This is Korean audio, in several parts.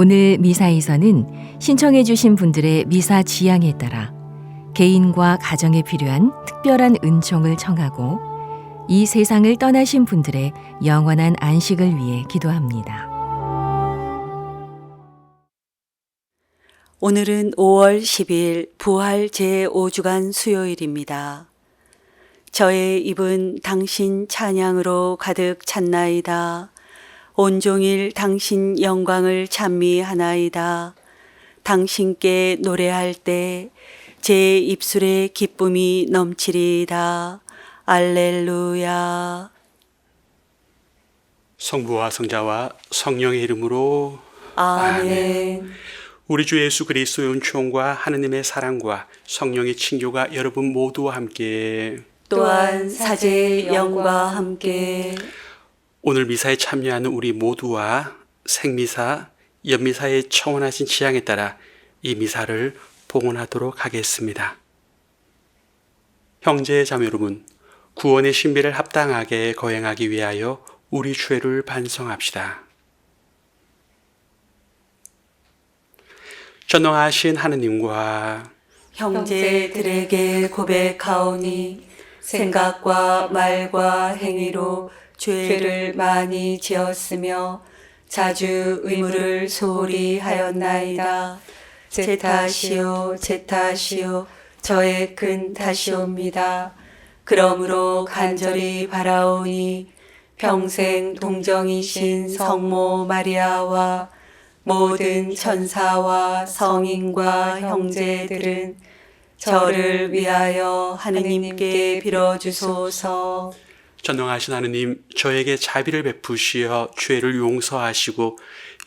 오늘 미사에서는 신청해 주신 분들의 미사 지향에 따라 개인과 가정에 필요한 특별한 은총을 청하고 이 세상을 떠나신 분들의 영원한 안식을 위해 기도합니다. 오늘은 5월 10일 부활 제5주간 수요일입니다. 저의 입은 당신 찬양으로 가득 찼나이다. 온종일 당신 영광을 찬미하나이다. 당신께 노래할 때 제 입술에 기쁨이 넘치리이다. 알렐루야. 성부와 성자와 성령의 이름으로 아멘. 우리 주 예수 그리스도의 은총과 하느님의 사랑과 성령의 친교가 여러분 모두와 함께 또한 사제의 영과 함께 오늘 미사에 참여하는 우리 모두와 생미사, 연미사에 청원하신 지향에 따라 이 미사를 봉헌하도록 하겠습니다. 형제 자매 여러분, 구원의 신비를 합당하게 거행하기 위하여 우리 죄를 반성합시다. 전능하신 하느님과 형제들에게 고백하오니 생각과 말과 행위로 죄를 많이 지었으며 자주 의무를 소홀히 하였나이다. 제 탓이요 제 탓이요 저의 큰 탓이옵니다. 그러므로 간절히 바라오니 평생 동정이신 성모 마리아와 모든 천사와 성인과 형제들은 저를 위하여 하느님께 빌어주소서. 전능하신 하느님, 저에게 자비를 베푸시어 죄를 용서하시고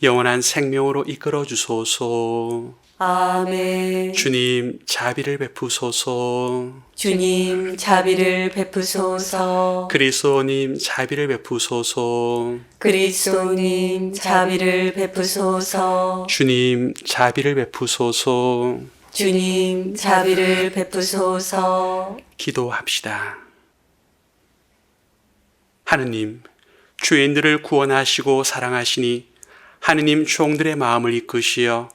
영원한 생명으로 이끌어 주소서. 아멘. 주님, 자비를 베푸소서. 주님, 자비를 베푸소서. 그리스도님, 자비를 베푸소서. 그리스도님, 자비를 베푸소서. 주님, 자비를 베푸소서. 주님, 자비를 베푸소서. 기도합시다. 하느님, 죄인들을 구원하시고 사랑하시니 하느님 종들의 마음을 이끄시어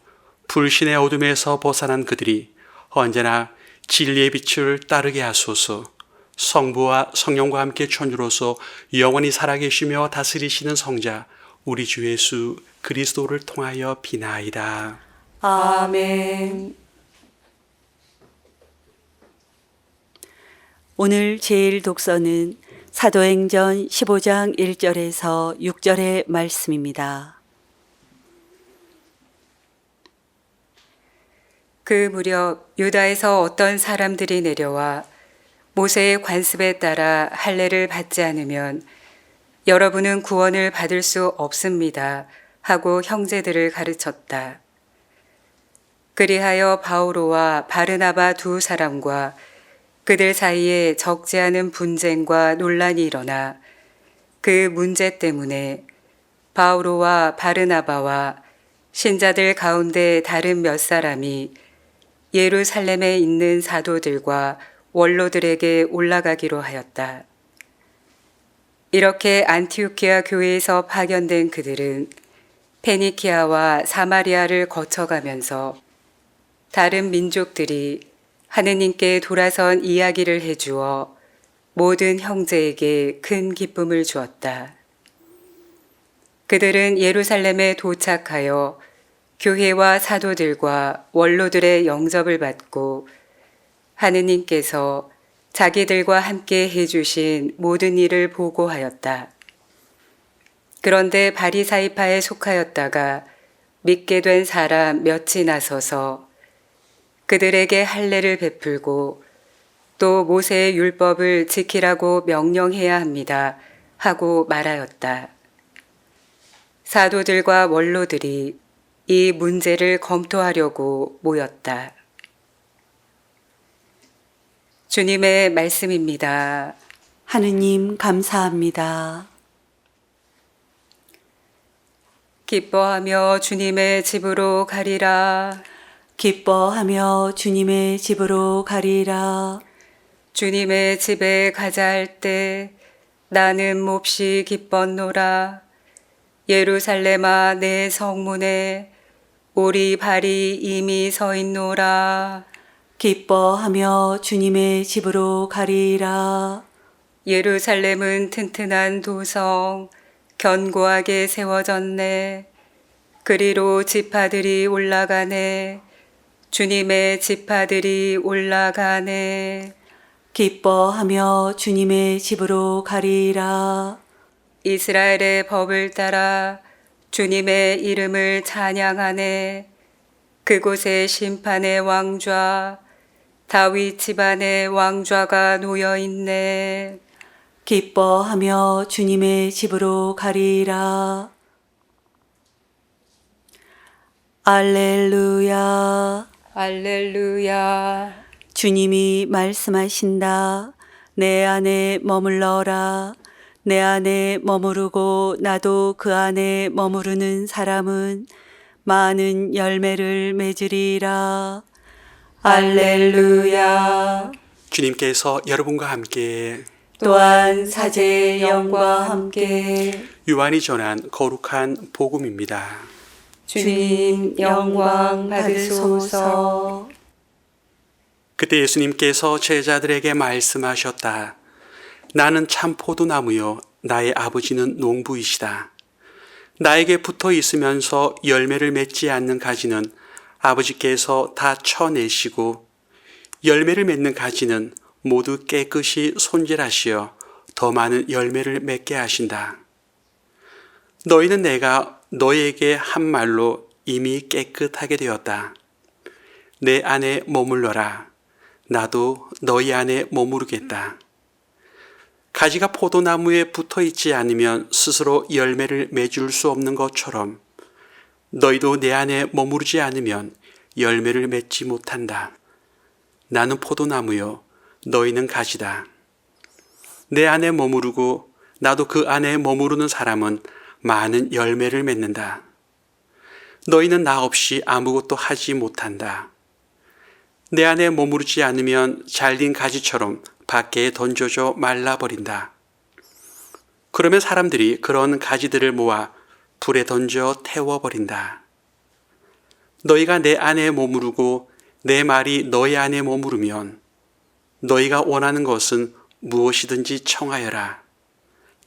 불신의 어둠에서 벗어난 그들이 언제나 진리의 빛을 따르게 하소서. 성부와 성령과 함께 천주로서 영원히 살아계시며 다스리시는 성자 우리 주 예수 그리스도를 통하여 비나이다. 아멘. 오늘 제일 독서는 사도행전 15장 1절에서 6절의 말씀입니다. 그 무렵 유다에서 어떤 사람들이 내려와 모세의 관습에 따라 할례를 받지 않으면 여러분은 구원을 받을 수 없습니다 하고 형제들을 가르쳤다. 그리하여 바오로와 바르나바 두 사람과 그들 사이에 적지 않은 분쟁과 논란이 일어나 그 문제 때문에 바오로와 바르나바와 신자들 가운데 다른 몇 사람이 예루살렘에 있는 사도들과 원로들에게 올라가기로 하였다. 이렇게 안티오키아 교회에서 파견된 그들은 페니키아와 사마리아를 거쳐가면서 다른 민족들이 하느님께 돌아선 이야기를 해주어 모든 형제에게 큰 기쁨을 주었다. 그들은 예루살렘에 도착하여 교회와 사도들과 원로들의 영접을 받고 하느님께서 자기들과 함께 해주신 모든 일을 보고하였다. 그런데 바리사이파에 속하였다가 믿게 된 사람 몇이 나서서 그들에게 할례를 베풀고 또 모세의 율법을 지키라고 명령해야 합니다 하고 말하였다. 사도들과 원로들이 이 문제를 검토하려고 모였다. 주님의 말씀입니다. 하느님 감사합니다. 기뻐하며 주님의 집으로 가리라. 기뻐하며 주님의 집으로 가리라. 주님의 집에 가자 할 때 나는 몹시 기뻤노라. 예루살렘아 내 성문에 우리 발이 이미 서 있노라. 기뻐하며 주님의 집으로 가리라. 예루살렘은 튼튼한 도성, 견고하게 세워졌네. 그리로 지파들이 올라가네. 주님의 지파들이 올라가네. 기뻐하며 주님의 집으로 가리라. 이스라엘의 법을 따라 주님의 이름을 찬양하네. 그곳에 심판의 왕좌, 다윗 집안의 왕좌가 놓여 있네. 기뻐하며 주님의 집으로 가리라. 알렐루야. 알렐루야. 주님이 말씀하신다. 내 안에 머물러라. 내 안에 머무르고 나도 그 안에 머무르는 사람은 많은 열매를 맺으리라. 알렐루야. 주님께서 여러분과 함께 또한 사제의 영과 함께 요한이 전한 거룩한 복음입니다. 주님 영광 받으소서. 그때 예수님께서 제자들에게 말씀하셨다. 나는 참 포도나무요 나의 아버지는 농부이시다. 나에게 붙어 있으면서 열매를 맺지 않는 가지는 아버지께서 다 쳐내시고 열매를 맺는 가지는 모두 깨끗이 손질하시어 더 많은 열매를 맺게 하신다. 너희는 내가 너희에게 한 말로 이미 깨끗하게 되었다. 내 안에 머물러라. 나도 너희 안에 머무르겠다. 가지가 포도나무에 붙어 있지 않으면 스스로 열매를 맺을 수 없는 것처럼 너희도 내 안에 머무르지 않으면 열매를 맺지 못한다. 나는 포도나무요, 너희는 가지다. 내 안에 머무르고 나도 그 안에 머무르는 사람은 많은 열매를 맺는다. 너희는 나 없이 아무것도 하지 못한다. 내 안에 머무르지 않으면 잘린 가지처럼 밖에 던져져 말라버린다. 그러면 사람들이 그런 가지들을 모아 불에 던져 태워버린다. 너희가 내 안에 머무르고 내 말이 너희 안에 머무르면 너희가 원하는 것은 무엇이든지 청하여라.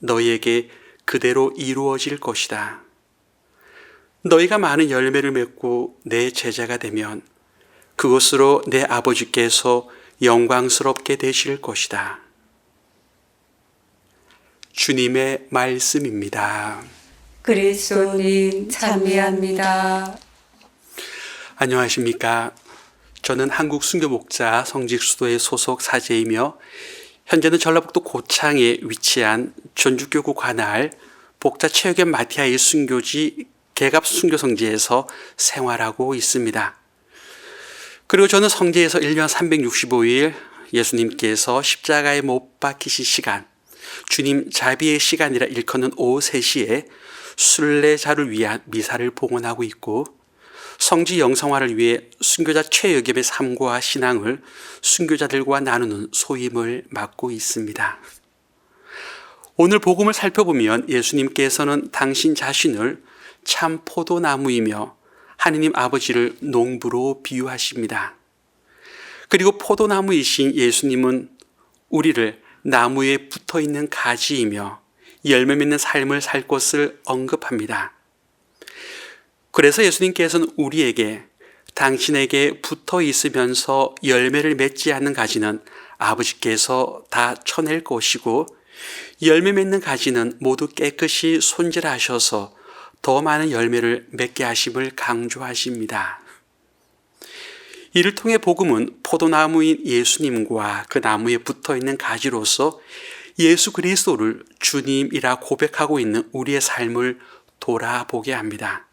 너희에게 그대로 이루어질 것이다. 너희가 많은 열매를 맺고 내 제자가 되면 그것으로 내 아버지께서 영광스럽게 되실 것이다. 주님의 말씀입니다. 그리스도님 찬미합니다. 안녕하십니까? 저는 한국 순교목자 성직수도의 소속 사제이며 현재는 전라북도 고창에 위치한 전주교구 관할 복자체육회 마티아의 순교지 개갑 순교성지에서 생활하고 있습니다. 그리고 저는 성지에서 1년 365일 예수님께서 십자가에 못 박히신 시간, 주님 자비의 시간이라 일컫는 오후 3시에 순례자를 위한 미사를 봉헌하고 있고 성지 영성화를 위해 순교자 최여겸의 삶과 신앙을 순교자들과 나누는 소임을 맡고 있습니다. 오늘 복음을 살펴보면 예수님께서는 당신 자신을 참 포도나무이며 하느님 아버지를 농부로 비유하십니다. 그리고 포도나무이신 예수님은 우리를 나무에 붙어있는 가지이며 열매 맺는 삶을 살 것을 언급합니다. 그래서 예수님께서는 우리에게 당신에게 붙어 있으면서 열매를 맺지 않는 가지는 아버지께서 다 쳐낼 것이고 열매 맺는 가지는 모두 깨끗이 손질하셔서 더 많은 열매를 맺게 하심을 강조하십니다. 이를 통해 복음은 포도나무인 예수님과 그 나무에 붙어있는 가지로서 예수 그리스도를 주님이라 고백하고 있는 우리의 삶을 돌아보게 합니다.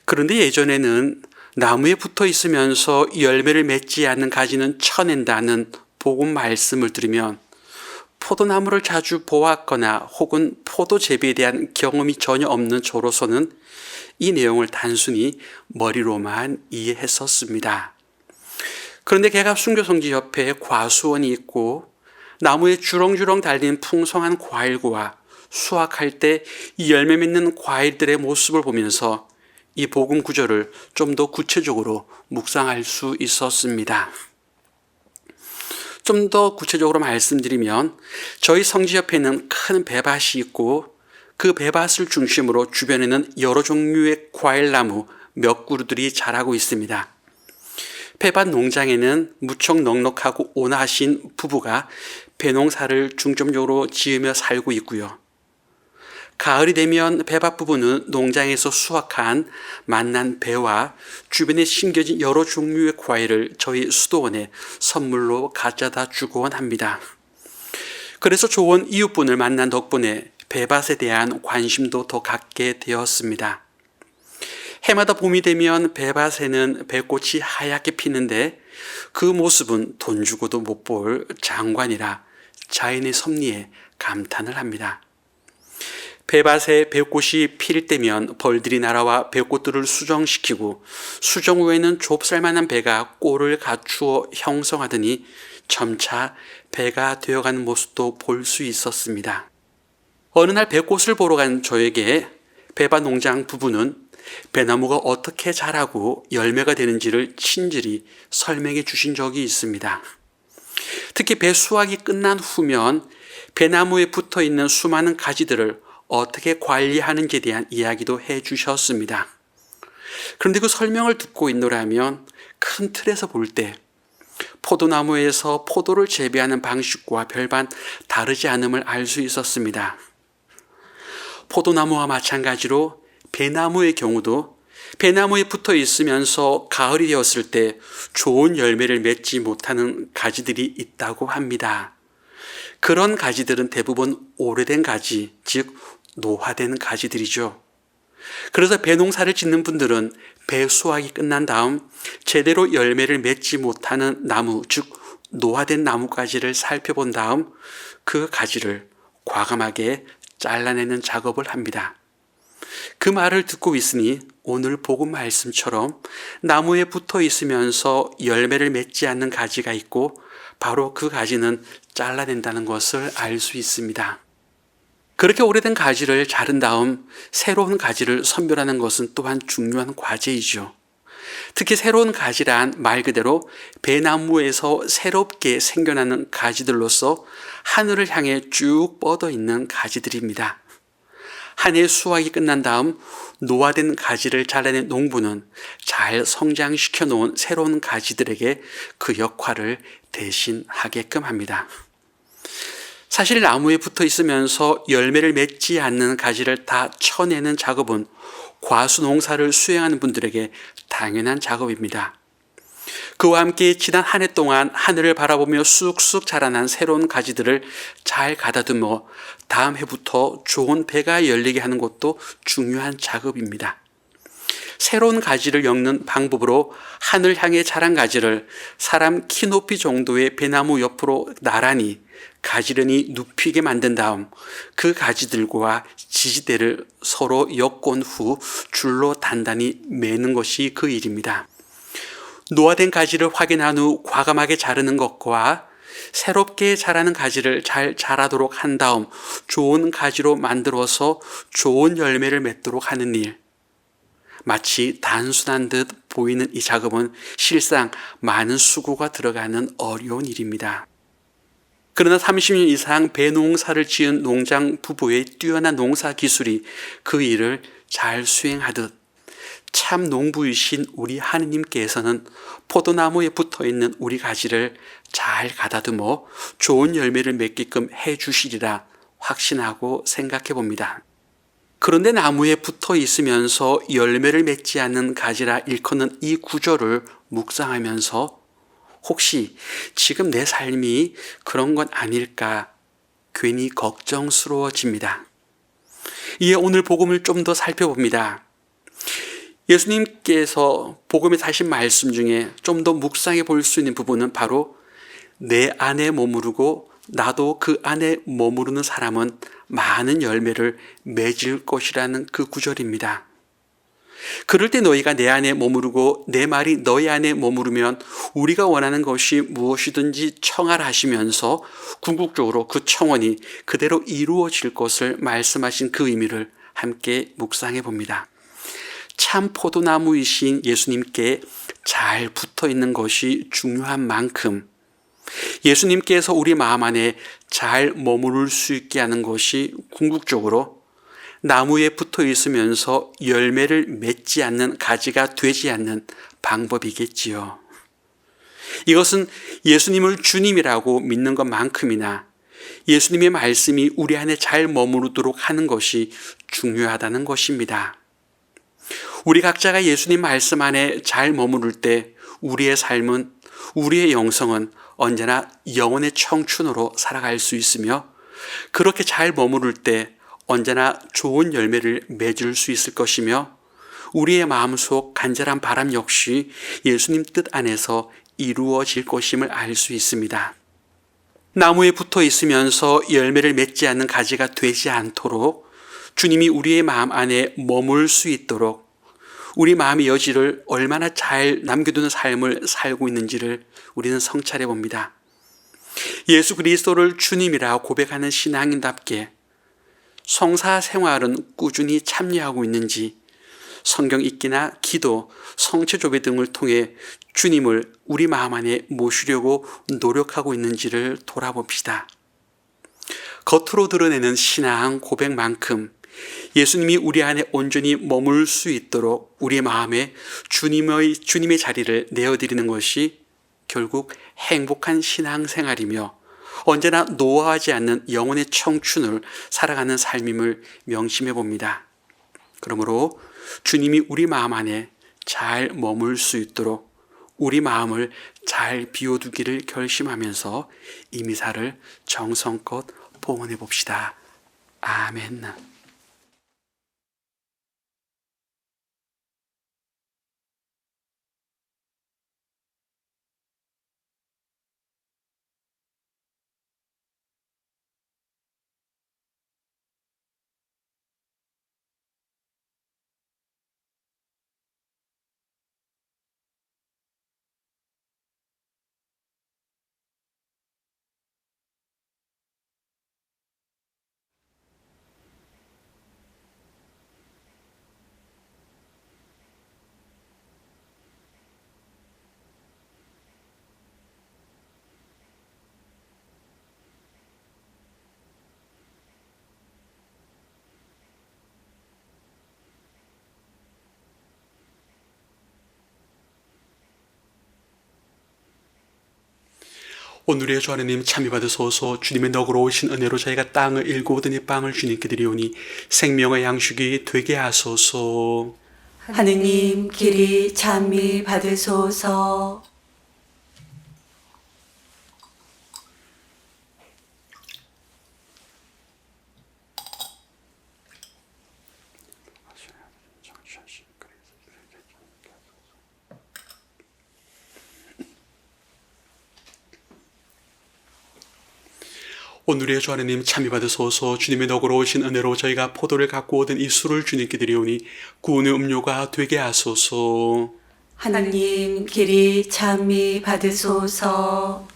그런데 예전에는 나무에 붙어 있으면서 열매를 맺지 않는 가지는 쳐낸다는 복음 말씀을 들으면 포도나무를 자주 보았거나 혹은 포도 재배에 대한 경험이 전혀 없는 저로서는 이 내용을 단순히 머리로만 이해했었습니다. 그런데 개갑 순교성지 옆에 과수원이 있고 나무에 주렁주렁 달린 풍성한 과일과 수확할 때 이 열매 맺는 과일들의 모습을 보면서 이 복음 구절을 좀 더 구체적으로 묵상할 수 있었습니다. 좀 더 구체적으로 말씀드리면 저희 성지 옆에는 큰 배밭이 있고 그 배밭을 중심으로 주변에는 여러 종류의 과일나무 몇 그루들이 자라고 있습니다. 배밭 농장에는 무척 넉넉하고 온화하신 부부가 배농사를 중점적으로 지으며 살고 있고요. 가을이 되면 배밭 부부는 농장에서 수확한 맛난 배와 주변에 심겨진 여러 종류의 과일을 저희 수도원에 선물로 가져다 주곤 합니다. 그래서 좋은 이웃분을 만난 덕분에 배밭에 대한 관심도 더 갖게 되었습니다. 해마다 봄이 되면 배밭에는 배꽃이 하얗게 피는데 그 모습은 돈 주고도 못 볼 장관이라 자연의 섭리에 감탄을 합니다. 배밭에 배꽃이 필 때면 벌들이 날아와 배꽃들을 수정시키고 수정 후에는 좁쌀만한 배가 꼴을 갖추어 형성하더니 점차 배가 되어가는 모습도 볼 수 있었습니다. 어느 날 배꽃을 보러 간 저에게 배밭 농장 부부는 배나무가 어떻게 자라고 열매가 되는지를 친절히 설명해 주신 적이 있습니다. 특히 배 수확이 끝난 후면 배나무에 붙어 있는 수많은 가지들을 어떻게 관리하는지에 대한 이야기도 해 주셨습니다. 그런데 그 설명을 듣고 있노라면 큰 틀에서 볼 때 포도나무에서 포도를 재배하는 방식과 별반 다르지 않음을 알 수 있었습니다. 포도나무와 마찬가지로 배나무의 경우도 배나무에 붙어 있으면서 가을이 되었을 때 좋은 열매를 맺지 못하는 가지들이 있다고 합니다. 그런 가지들은 대부분 오래된 가지, 즉 노화된 가지들이죠. 그래서 배농사를 짓는 분들은 배 수확이 끝난 다음 제대로 열매를 맺지 못하는 나무, 즉 노화된 나뭇가지를 살펴본 다음 그 가지를 과감하게 잘라내는 작업을 합니다. 그 말을 듣고 있으니 오늘 복음 말씀처럼 나무에 붙어 있으면서 열매를 맺지 않는 가지가 있고 바로 그 가지는 잘라낸다는 것을 알 수 있습니다. 그렇게 오래된 가지를 자른 다음 새로운 가지를 선별하는 것은 또한 중요한 과제이죠. 특히 새로운 가지란 말 그대로 배나무에서 새롭게 생겨나는 가지들로서 하늘을 향해 쭉 뻗어 있는 가지들입니다. 한 해 수확이 끝난 다음 노화된 가지를 잘라낸 농부는 잘 성장시켜 놓은 새로운 가지들에게 그 역할을 대신하게끔 합니다. 사실 나무에 붙어 있으면서 열매를 맺지 않는 가지를 다 쳐내는 작업은 과수 농사를 수행하는 분들에게 당연한 작업입니다. 그와 함께 지난 한 해 동안 하늘을 바라보며 쑥쑥 자라난 새로운 가지들을 잘 가다듬어 다음 해부터 좋은 배가 열리게 하는 것도 중요한 작업입니다. 새로운 가지를 엮는 방법으로 하늘 향해 자란 가지를 사람 키 높이 정도의 배나무 옆으로 나란히 가지런히 눕히게 만든 다음 그 가지들과 지지대를 서로 엮은 후 줄로 단단히 매는 것이 그 일입니다. 노화된 가지를 확인한 후 과감하게 자르는 것과 새롭게 자라는 가지를 잘 자라도록 한 다음 좋은 가지로 만들어서 좋은 열매를 맺도록 하는 일. 마치 단순한 듯 보이는 이 작업은 실상 많은 수고가 들어가는 어려운 일입니다. 그러나 30년 이상 배농사를 지은 농장 부부의 뛰어난 농사 기술이 그 일을 잘 수행하듯 참 농부이신 우리 하느님께서는 포도나무에 붙어있는 우리 가지를 잘 가다듬어 좋은 열매를 맺게끔 해주시리라 확신하고 생각해 봅니다. 그런데 나무에 붙어 있으면서 열매를 맺지 않는 가지라 일컫는 이 구절을 묵상하면서 혹시 지금 내 삶이 그런 건 아닐까 괜히 걱정스러워집니다. 이에 오늘 복음을 좀 더 살펴봅니다. 예수님께서 복음에 하신 말씀 중에 좀 더 묵상해 볼 수 있는 부분은 바로 내 안에 머무르고 나도 그 안에 머무르는 사람은 많은 열매를 맺을 것이라는 그 구절입니다. 그럴 때 너희가 내 안에 머무르고 내 말이 너희 안에 머무르면 우리가 원하는 것이 무엇이든지 청하라 하시면서 궁극적으로 그 청원이 그대로 이루어질 것을 말씀하신 그 의미를 함께 묵상해 봅니다. 참 포도나무이신 예수님께 잘 붙어 있는 것이 중요한 만큼 예수님께서 우리 마음 안에 잘 머무를 수 있게 하는 것이 궁극적으로 나무에 붙어 있으면서 열매를 맺지 않는 가지가 되지 않는 방법이겠지요. 이것은 예수님을 주님이라고 믿는 것만큼이나 예수님의 말씀이 우리 안에 잘 머무르도록 하는 것이 중요하다는 것입니다. 우리 각자가 예수님 말씀 안에 잘 머무를 때 우리의 삶은, 우리의 영성은 언제나 영혼의 청춘으로 살아갈 수 있으며, 그렇게 잘 머무를 때 언제나 좋은 열매를 맺을 수 있을 것이며, 우리의 마음속 간절한 바람 역시 예수님 뜻 안에서 이루어질 것임을 알 수 있습니다. 나무에 붙어 있으면서 열매를 맺지 않는 가지가 되지 않도록 주님이 우리의 마음 안에 머물 수 있도록 우리 마음의 여지를 얼마나 잘 남겨두는 삶을 살고 있는지를 우리는 성찰해 봅니다. 예수 그리스도를 주님이라 고백하는 신앙인답게 성사 생활은 꾸준히 참여하고 있는지, 성경 읽기나 기도, 성체 조배 등을 통해 주님을 우리 마음 안에 모시려고 노력하고 있는지를 돌아봅시다. 겉으로 드러내는 신앙 고백만큼 예수님이 우리 안에 온전히 머물 수 있도록 우리 마음에 주님의 자리를 내어드리는 것이 결국 행복한 신앙생활이며 언제나 노화하지 않는 영혼의 청춘을 살아가는 삶임을 명심해 봅니다. 그러므로 주님이 우리 마음 안에 잘 머물 수 있도록 우리 마음을 잘 비워두기를 결심하면서 이 미사를 정성껏 봉헌해 봅시다. 아멘. 오늘의 주 하나님 참여 받으소서. 주님의 너그러우신 은혜로 저희가 땅을 일고 얻은 이 빵을 주님께 드리오니 생명의 양식이 되게 하소서. 하느님 길이 찬미 받으소서. 오늘의 주 하나님 참여 받으소서. 주님의 너그러우신 은혜로 저희가 포도를 갖고 얻은 이 술을 주님께 드리오니 구원의 음료가 되게 하소서. 하느님 길이 찬미 받으소서.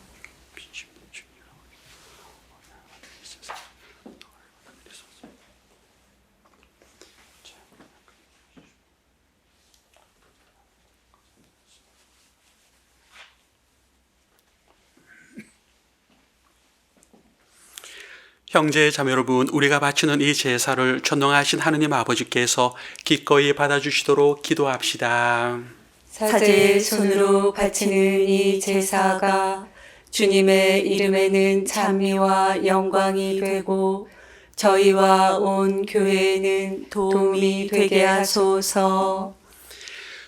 형제 자매 여러분, 우리가 바치는 이 제사를 전능하신 하느님 아버지께서 기꺼이 받아주시도록 기도합시다. 사제의 손으로 바치는 이 제사가 주님의 이름에는 찬미와 영광이 되고 저희와 온 교회에는 도움이 되게 하소서.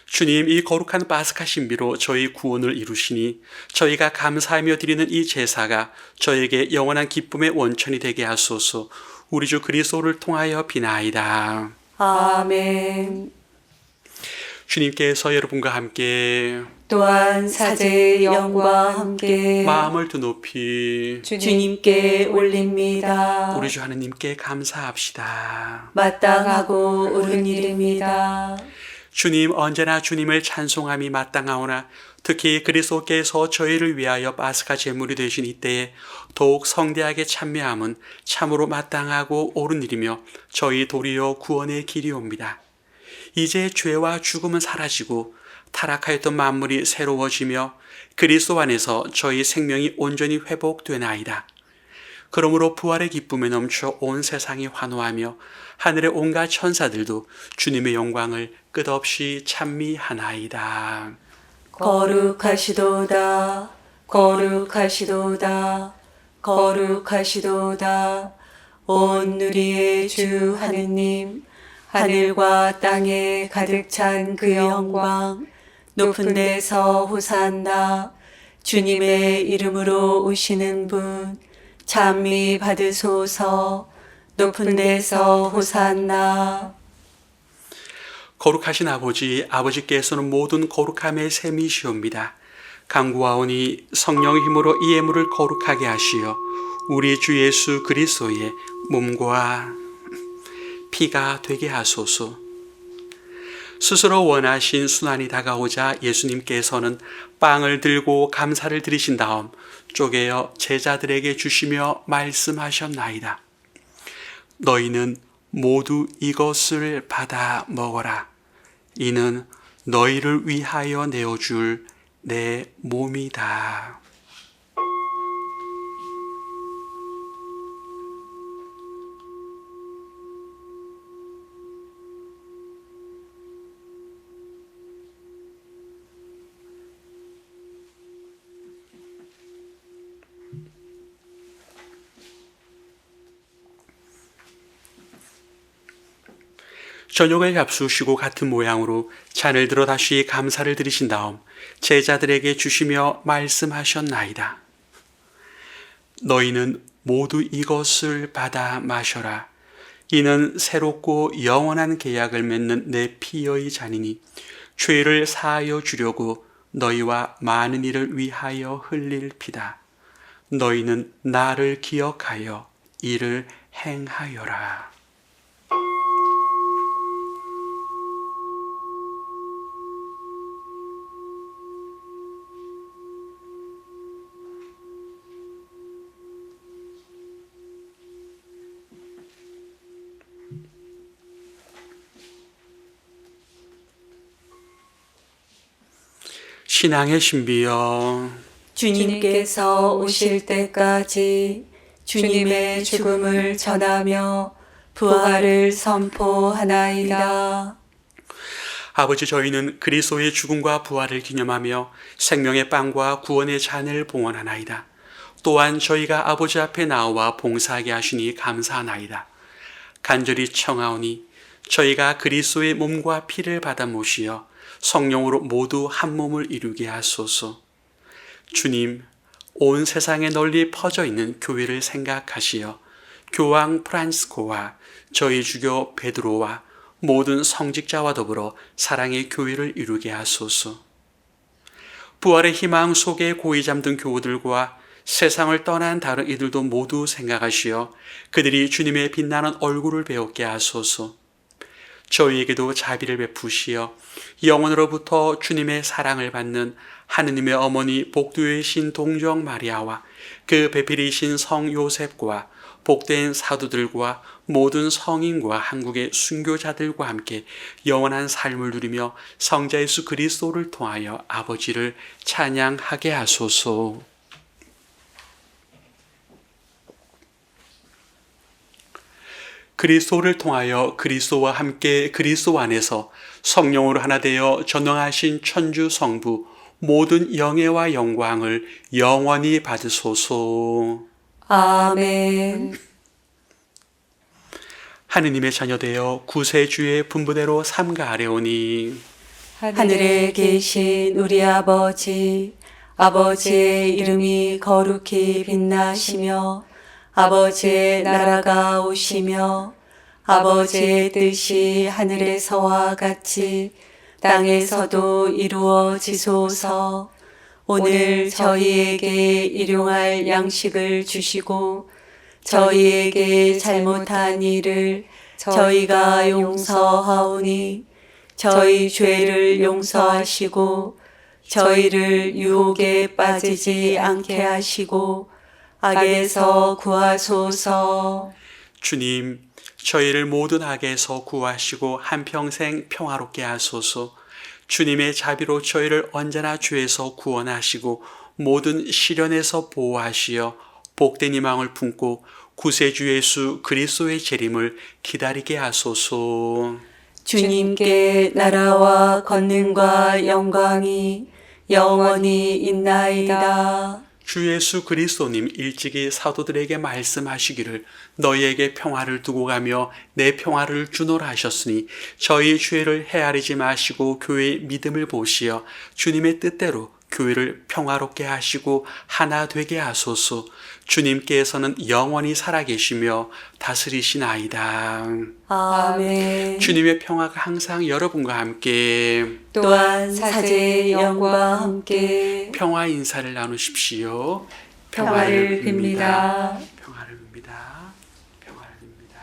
주님, 이 거룩한 파스카 신비로 저희 구원을 이루시니 저희가 감사하며 드리는 이 제사가 저에게 영원한 기쁨의 원천이 되게 하소서. 우리 주 그리스도를 통하여 비나이다. 아멘. 주님께서 여러분과 함께 또한 사제의 영과 함께 마음을 두 높이 주님께 올립니다. 우리 주 하느님께 감사합시다. 마땅하고 옳은 일입니다. 주님, 언제나 주님을 찬송함이 마땅하오나 특히 그리스도께서 저희를 위하여 파스카 제물이 되신 이때에 더욱 성대하게 참여함은 참으로 마땅하고 옳은 일이며 저희 도리어 구원의 길이옵니다. 이제 죄와 죽음은 사라지고 타락하였던 만물이 새로워지며 그리스도 안에서 저희 생명이 온전히 회복되나이다. 그러므로 부활의 기쁨에 넘쳐 온 세상이 환호하며 하늘의 온갖 천사들도 주님의 영광을 끝없이 찬미하나이다. 거룩하시도다, 거룩하시도다, 거룩하시도다. 온 누리의 주 하느님, 하늘과 땅에 가득 찬 그 영광, 높은 데서 호산나. 주님의 이름으로 오시는 분, 찬미 받으소서. 높은 데서 호산나. 거룩하신 아버지께서는 모든 거룩함의 셈이시옵니다. 간구하오니 성령의 힘으로 이 예물을 거룩하게 하시어 우리 주 예수 그리스도의 몸과 피가 되게 하소서. 스스로 원하신 순환이 다가오자 예수님께서는 빵을 들고 감사를 드리신 다음 쪼개어 제자들에게 주시며 말씀하셨나이다. 너희는 모두 이것을 받아 먹어라. 이는 너희를 위하여 내어줄 내 몸이다. 저녁을 잡수시고 같은 모양으로 잔을 들어 다시 감사를 드리신 다음 제자들에게 주시며 말씀하셨나이다. 너희는 모두 이것을 받아 마셔라. 이는 새롭고 영원한 계약을 맺는 내 피의 잔이니 죄를 사하여 주려고 너희와 많은 이를 위하여 흘릴 피다. 너희는 나를 기억하여 이를 행하여라. 신앙의 신비여, 주님께서 오실 때까지 주님의 죽음을 전하며 부활을 선포하나이다. 아버지, 저희는 그리스도의 죽음과 부활을 기념하며 생명의 빵과 구원의 잔을 봉헌하나이다. 또한 저희가 아버지 앞에 나와 봉사하게 하시니 감사하나이다. 간절히 청하오니 저희가 그리스도의 몸과 피를 받아 모시어 성령으로 모두 한 몸을 이루게 하소서. 주님, 온 세상에 널리 퍼져 있는 교회를 생각하시어 교황 프란시스코와 저희 주교 베드로와 모든 성직자와 더불어 사랑의 교회를 이루게 하소서. 부활의 희망 속에 고이 잠든 교우들과 세상을 떠난 다른 이들도 모두 생각하시어 그들이 주님의 빛나는 얼굴을 배웠게 하소서. 저희에게도 자비를 베푸시어 영원으로부터 주님의 사랑을 받는 하느님의 어머니 복두의 신 동정 마리아와 그 배필이신 성 요셉과 복된 사도들과 모든 성인과 한국의 순교자들과 함께 영원한 삶을 누리며 성자 예수 그리스도를 통하여 아버지를 찬양하게 하소서. 그리스도를 통하여 그리스도와 함께 그리스도 안에서 성령으로 하나 되어 전능하신 천주 성부 모든 영예와 영광을 영원히 받으소서. 아멘. 하느님의 자녀되어 구세주의 분부대로 삼가하려오니 하늘에 계신 우리 아버지, 아버지의 이름이 거룩히 빛나시며 아버지의 나라가 오시며 아버지의 뜻이 하늘에서와 같이 땅에서도 이루어지소서. 오늘 저희에게 일용할 양식을 주시고 저희에게 잘못한 일을 저희가 용서하오니 저희 죄를 용서하시고 저희를 유혹에 빠지지 않게 하시고 악에서 구하소서. 주님, 저희를 모든 악에서 구하시고 한평생 평화롭게 하소서. 주님의 자비로 저희를 언제나 죄에서 구원하시고 모든 시련에서 보호하시어 복된 희망을 품고 구세주 예수 그리스도의 재림을 기다리게 하소서. 주님께 나라와 권능과 영광이 영원히 있나이다. 주 예수 그리스도님 일찍이 사도들에게 말씀하시기를 너희에게 평화를 두고 가며 내 평화를 주노라 하셨으니 저희 죄를 헤아리지 마시고 교회의 믿음을 보시어 주님의 뜻대로 교회를 평화롭게 하시고 하나 되게 하소서. 주님께서는 영원히 살아계시며 다스리시나이다. 아멘. 주님의 평화가 항상 여러분과 함께 또한 사제의 영과 함께 평화 인사를 나누십시오. 평화를 빕니다. 평화를 빕니다. 평화를 빕니다.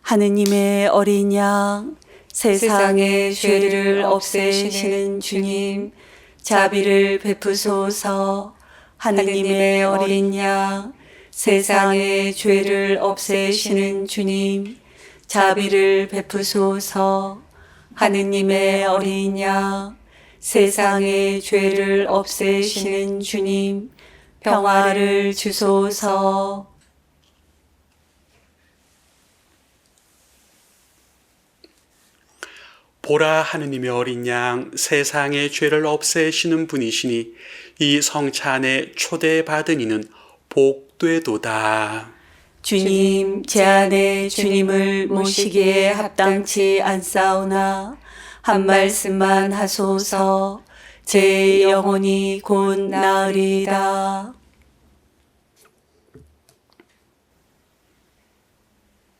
하느님의 어린 양, 세상의 죄를 없애시는 주님, 자비를 베푸소서. 하느님의 어린 양, 세상의 죄를 없애시는 주님, 자비를 베푸소서. 하느님의 어린 양, 세상의 죄를 없애시는 주님, 평화를 주소서. 보라, 하느님의 어린 양, 세상의 죄를 없애시는 분이시니 이 성차 안에 초대받은 이는 복되도다. 주님, 제 안에 주님을 모시기에 합당치 않사오나 한 말씀만 하소서. 제 영혼이 곧 나으리이다.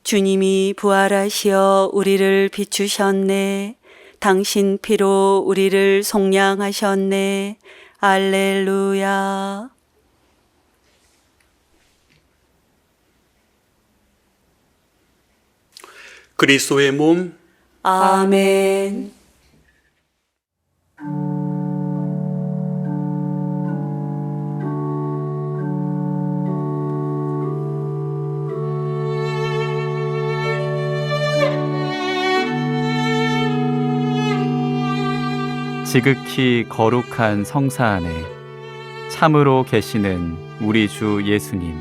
주님이 부활하시어 우리를 비추셨네. 당신 피로 우리를 속량하셨네. 알렐루야. 그리스도의 몸, 아멘. 지극히 거룩한 성사 안에 참으로 계시는 우리 주 예수님,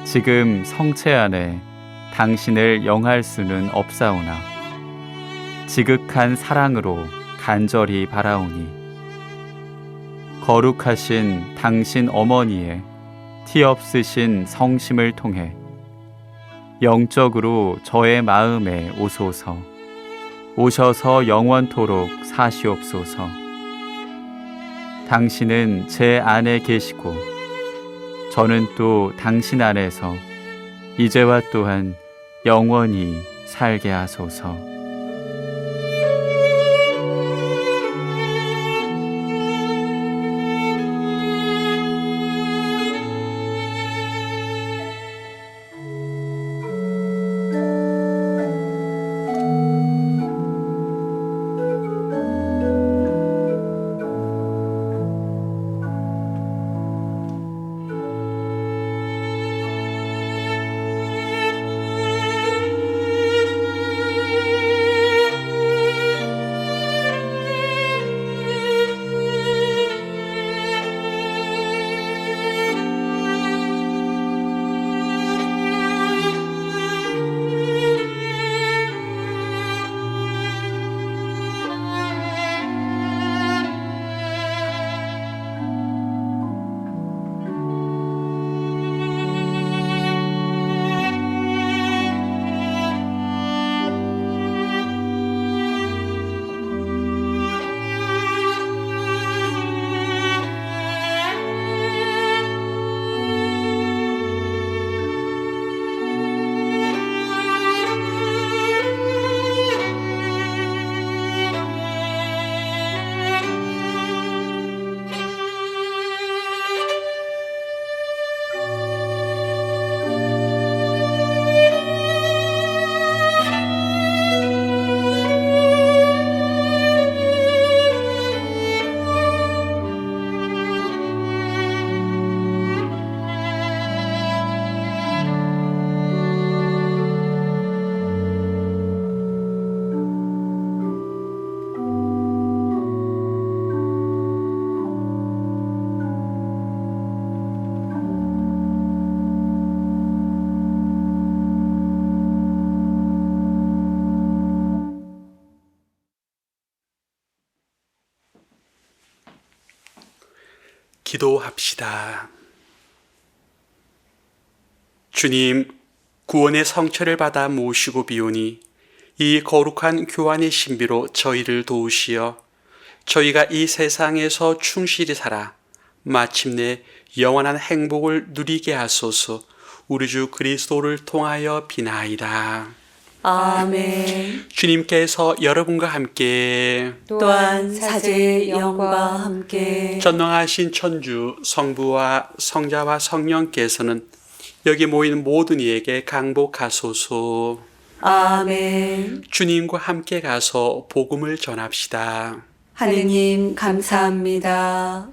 지금 성체 안에 당신을 영할 수는 없사오나 지극한 사랑으로 간절히 바라오니 거룩하신 당신 어머니의 티 없으신 성심을 통해 영적으로 저의 마음에 오소서. 오셔서 영원토록 사시옵소서. 당신은 제 안에 계시고 저는 또 당신 안에서 이제와 또한 영원히 살게 하소서. 기도합시다. 주님, 구원의 성처를 받아 모시고 비오니 이 거룩한 교환의 신비로 저희를 도우시어 저희가 이 세상에서 충실히 살아 마침내 영원한 행복을 누리게 하소서. 우리 주 그리스도를 통하여 비나이다. 아멘. 주님께서 여러분과 함께 또한 사제의 영과 함께 전능하신 천주 성부와 성자와 성령께서는 여기 모인 모든 이에게 강복하소서. 아멘. 주님과 함께 가서 복음을 전합시다. 하느님 감사합니다.